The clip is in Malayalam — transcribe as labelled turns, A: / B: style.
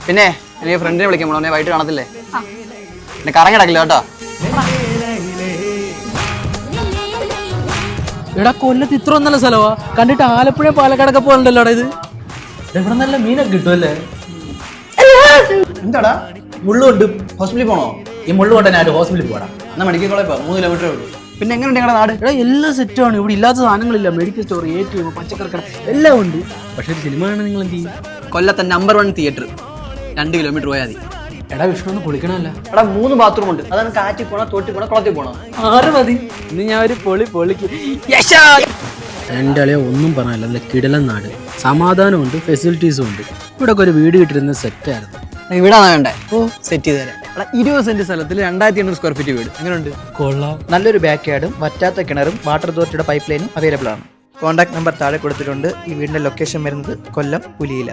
A: പിന്നെ എനിക്ക് ഫ്രണ്ടിനെ വിളിക്കാൻ പോണോ, വൈകിട്ട് കാണത്തില്ലേ? പിന്നെ കറങ്ങി കിടക്കില്ല കേട്ടോ.
B: എടാ കൊല്ലത്ത് ഇത്ര നല്ല സ്ഥലമാ, കണ്ടിട്ട് ആലപ്പുഴ പാലക്കാടൊക്കെ പോകണ്ടല്ലോ ഇത്. ഇവിടെ നല്ല മീനൊക്കെ കിട്ടുമല്ലേ?
A: എന്താടാ
B: മുള്ളുണ്ട്.
A: ഹോസ്പിറ്റലിൽ പോണോ?
B: ഈ മുള്ളു കൊണ്ട് ഞാൻ ഹോസ്പിറ്റലിൽ പോകണം.
A: എന്നാ മെഡിക്കൽ കോളേജ് 3 കിലോമീറ്ററേ ഉള്ളൂ. പിന്നെ എങ്ങനെയുണ്ട് നിങ്ങളുടെ നാട്?
B: എടാ എല്ലാം സെറ്റാണ്, ഇവിടെ ഇല്ലാത്ത സാധനങ്ങളില്ല. മെഡിക്കൽ സ്റ്റോർ, ATM, പച്ചക്കറിക്കട എല്ലാം ഉണ്ട്. പക്ഷെ ഒരു സിനിമ ആണ്, നിങ്ങൾ എന്ത് ചെയ്യും?
A: കൊല്ലത്തെ നമ്പർ 1 തിയേറ്റർ 2 കിലോമീറ്റർ പോയാൽ മതി.
B: എടാ വിഷ്ണു ഒന്ന് പൊളിക്കണമല്ല.
A: എടാ 3 ബാത്റൂം ഉണ്ട്. അതാണ് കാറ്റിൽ പോണോ, തോട്ടിൽ പോണോ, കുളത്തിൽ പോണോ?
B: 6 മതി. ഇന്ന് ഞാൻ ഒരു പൊളിക്ക്. എൻ്റെ അളിയ ഒന്നും പറഞ്ഞല്ല, നല്ല കിടലൻ നാട്. സമാധാനമുണ്ട്, ഫെസിലിറ്റീസും ഉണ്ട്. ഇവിടെ ഒക്കെ ഒരു വീട് കിട്ടിയിരുന്ന സെറ്റായിരുന്നു.
A: വീടാണ് വേണ്ടേ? സെറ്റ് ചെയ്ത് തരാം. എടാ 20 സെന്റ് സ്ഥലത്തിൽ 2800 സ്ക്വയർ ഫീറ്റ് വീട് എങ്ങനെയുണ്ട്?
B: കൊള്ളാം.
C: നല്ലൊരു ബാക്ക് യാർഡും വറ്റാത്ത കിണറും വാട്ടർ അതോറിറ്റിയുടെ പൈപ്പ് ലൈനും അവൈലബിൾ ആണ്. കോൺടാക്ട് നമ്പർ താഴെ കൊടുത്തിട്ടുണ്ട്. ഈ വീടിൻ്റെ ലൊക്കേഷൻ വരുന്നത് കൊല്ലം പുലിയില.